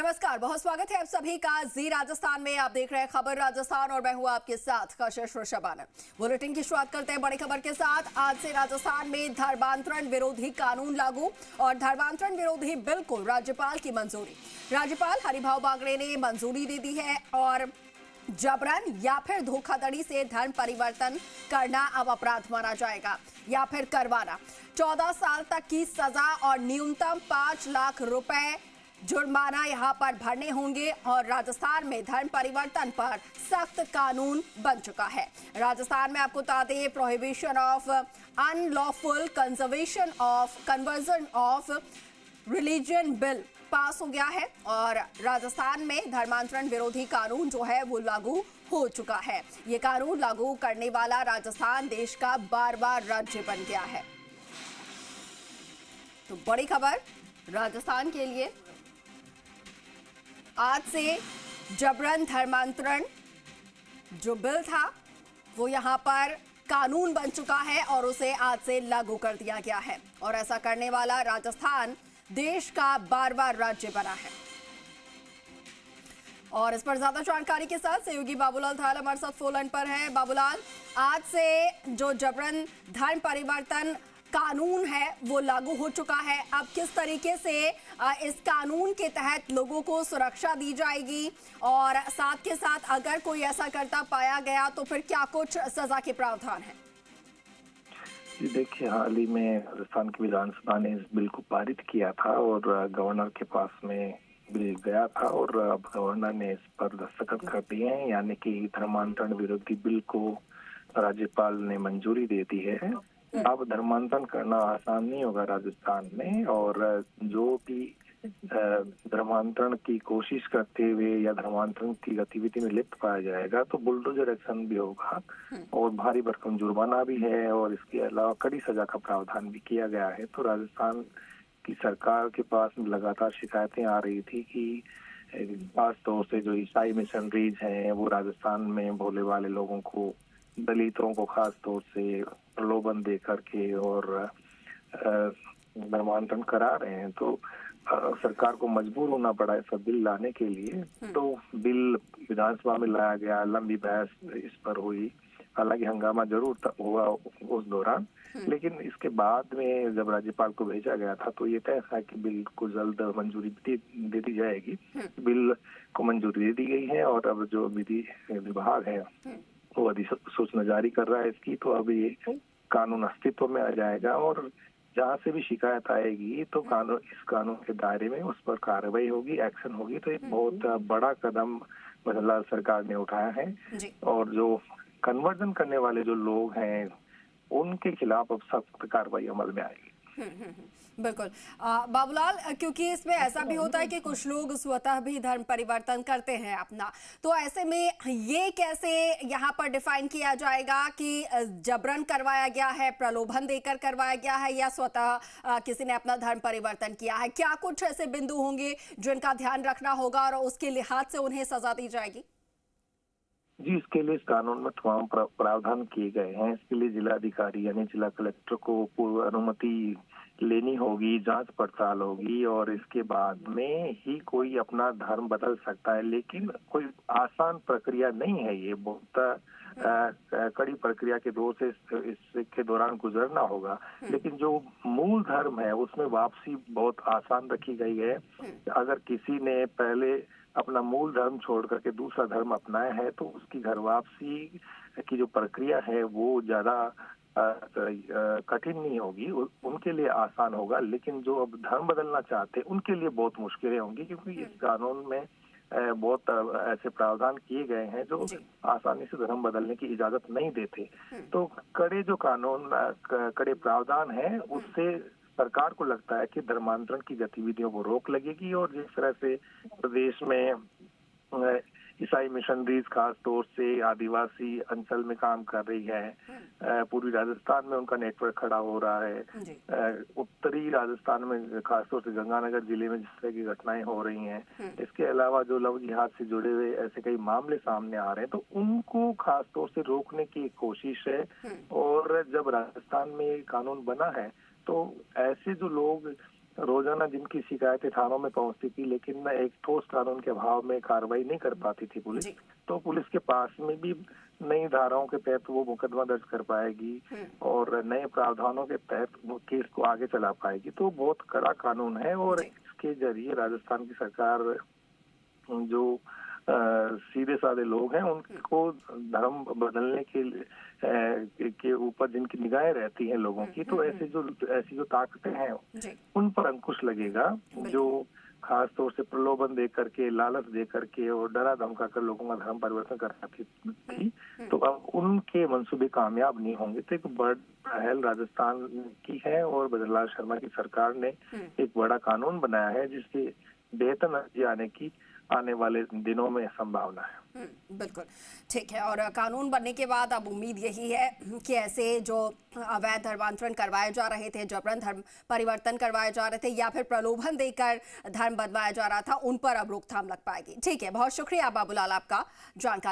नमस्कार, बहुत स्वागत है आप सभी का जी राजस्थान में। आप देख रहे हैं खबर राजस्थान और मैं हूं आपके साथ कशिश शबाना। बुलेटिन की शुरुआत करते हैं बड़ी खबर के साथ। आज से राजस्थान में धर्मांतरण विरोधी कानून लागू और धर्मांतरण विरोधी बिल को राज्यपाल की मंजूरी। राज्यपाल हरिभाऊ बागड़े ने मंजूरी दे दी है और जबरन या फिर धोखाधड़ी से धर्म परिवर्तन करना अब अपराध माना जाएगा या फिर करवाना। 14 साल तक की सजा और न्यूनतम 5 लाख रुपए जुर्माना यहां पर भरने होंगे और राजस्थान में धर्म परिवर्तन पर सख्त कानून बन चुका है। राजस्थान में आपको बता दें, prohibition of unlawful conversion of religion bill pass हो गया है और राजस्थान में धर्मांतरण विरोधी कानून जो है वो लागू हो चुका है। ये कानून लागू करने वाला राजस्थान देश का 12वां राज्य बन गया है। तो बड़ी खबर राजस्थान के लिए, आज से जबरन धर्मांतरण जो बिल था वो यहां पर कानून बन चुका है और उसे आज से लागू कर दिया गया है और ऐसा करने वाला राजस्थान देश का 12वां राज्य बना है। और इस पर ज्यादा जानकारी के साथ सहयोगी बाबूलाल थाल हमारे साथ फोन पर है। बाबूलाल, आज से जो जबरन धर्म परिवर्तन कानून है वो लागू हो चुका है। अब किस तरीके से इस कानून के तहत लोगों को सुरक्षा दी जाएगी और साथ के साथ अगर कोई ऐसा करता पाया गया तो फिर क्या कुछ सजा के प्रावधान है? देखिए, हाल ही में राजस्थान की विधानसभा ने इस बिल को पारित किया था और गवर्नर के पास में बिल गया था और अब गवर्नर ने इस पर दस्तखत कर दिए हैं, यानी कि धर्मांतरण विरोधी बिल को राज्यपाल ने मंजूरी दे दी है। अब धर्मांतरण करना आसान नहीं होगा राजस्थान में और जो भी धर्मांतरण की कोशिश करते हुए या धर्मांतरण की गतिविधि में लिप्त पाया जाएगा तो बुलडोजर एक्शन भी होगा और भारी भरकम जुर्माना भी है और इसके अलावा कड़ी सजा का प्रावधान भी किया गया है। तो राजस्थान की सरकार के पास लगातार शिकायतें आ रही थी कि खास तौर से जो ईसाई मिशनरीज हैं वो राजस्थान में भोले वाले लोगों को, दलितों को खास तौर से प्रलोभन दे करके और धर्मांतरण करा रहे हैं। तो सरकार को मजबूर होना पड़ा ऐसा बिल लाने के लिए। तो बिल विधानसभा में लाया गया, लंबी बहस इस पर हुई, हालांकि हंगामा जरूर हुआ उस दौरान, लेकिन इसके बाद में जब राज्यपाल को भेजा गया था तो ये तय था कि बिल को जल्द मंजूरी दे दी जाएगी। बिल को मंजूरी दे दी गई है और अब जो विधि विभाग है वो अधिसूचना जारी कर रहा है इसकी। तो अब ये कानून अस्तित्व में आ जाएगा और जहाँ से भी शिकायत आएगी तो इस कानून के दायरे में उस पर कार्रवाई होगी, एक्शन होगी। तो एक बहुत बड़ा कदम मतलब सरकार ने उठाया है और जो कन्वर्जन करने वाले जो लोग हैं उनके खिलाफ अब सख्त कार्रवाई अमल में आएगी। बिल्कुल बाबूलाल, क्योंकि इसमें ऐसा भी होता है कि कुछ लोग स्वतः भी धर्म परिवर्तन करते हैं अपना, तो ऐसे में ये कैसे यहाँ पर डिफाइन किया जाएगा कि जबरन करवाया गया है, प्रलोभन देकर करवाया गया है या स्वतः किसी ने अपना धर्म परिवर्तन किया है? क्या कुछ ऐसे बिंदु होंगे जिनका ध्यान रखना होगा और उसके लिहाज से उन्हें सजा दी जाएगी? जी, इसके लिए इस कानून में तमाम प्रावधान किए गए हैं। इसके लिए जिलाधिकारी यानी जिला कलेक्टर को पूर्व अनुमति लेनी होगी, जांच पड़ताल होगी और इसके बाद में ही कोई अपना धर्म बदल सकता है। लेकिन कोई आसान प्रक्रिया नहीं है, ये बहुत कड़ी प्रक्रिया के दौर से इसके दौरान गुजरना होगा। लेकिन जो मूल धर्म है उसमें वापसी बहुत आसान रखी गई है। अगर किसी ने पहले अपना मूल धर्म छोड़ करके दूसरा धर्म अपनाया है तो उसकी घर वापसी की जो प्रक्रिया है वो ज्यादा कठिन नहीं होगी, उनके लिए आसान होगा। लेकिन जो अब धर्म बदलना चाहते हैं उनके लिए बहुत मुश्किलें होंगी, क्योंकि इस कानून में बहुत ऐसे प्रावधान किए गए हैं जो आसानी से धर्म बदलने की इजाजत नहीं देते। तो कड़े जो कानून, कड़े प्रावधान है उससे सरकार को लगता है कि धर्मांतरण की गतिविधियों को रोक लगेगी और जिस तरह से प्रदेश में ईसाई मिशनरीज खास तौर से आदिवासी अंचल में काम कर रही है, पूर्वी राजस्थान में उनका नेटवर्क खड़ा हो रहा है, उत्तरी राजस्थान में खास तौर से गंगानगर जिले में जिस तरह की घटनाएं हो रही हैं, इसके अलावा जो लव जिहाद से जुड़े हुए ऐसे कई मामले सामने आ रहे हैं, तो उनको खास तौर से रोकने की कोशिश है। और जब राजस्थान में कानून बना है तो ऐसे जो लोग रोजाना जिनकी शिकायतें थानों में पहुंचती थी, लेकिन एक ठोस कानून के अभाव में कार्रवाई नहीं कर पाती थी पुलिस, जी। तो पुलिस के पास में भी नई धाराओं के तहत वो मुकदमा दर्ज कर पाएगी और नए प्रावधानों के तहत वो केस को आगे चला पाएगी। तो बहुत कड़ा कानून है और इसके जरिए राजस्थान की सरकार जो सीधे साधे लोग हैं उनको धर्म बदलने के ऊपर जिनकी निगाहें रहती हैं लोगों की, तो ऐसी जो ताकतें हैं उन पर अंकुश लगेगा, जो खास तौर से प्रलोभन दे करके, लालच दे करके और डरा धमका कर लोगों का धर्म परिवर्तन करती थी, तो अब उनके मंसूबे कामयाब नहीं होंगे। तो एक बड़ा पहल राजस्थान की है और भद्रलाल शर्मा की सरकार ने एक बड़ा कानून बनाया है जिससे बेहतर नतीजे आने वाले दिनों में संभावना है। बिल्कुल ठीक है। और कानून बनने के बाद अब उम्मीद यही है कि ऐसे जो अवैध धर्मांतरण करवाए जा रहे थे, जबरन धर्म परिवर्तन करवाए जा रहे थे या फिर प्रलोभन देकर धर्म बदलवाया जा रहा था, उन पर अब रोकथाम लग पाएगी। ठीक है, बहुत शुक्रिया बाबूलाल आपका जानकारी।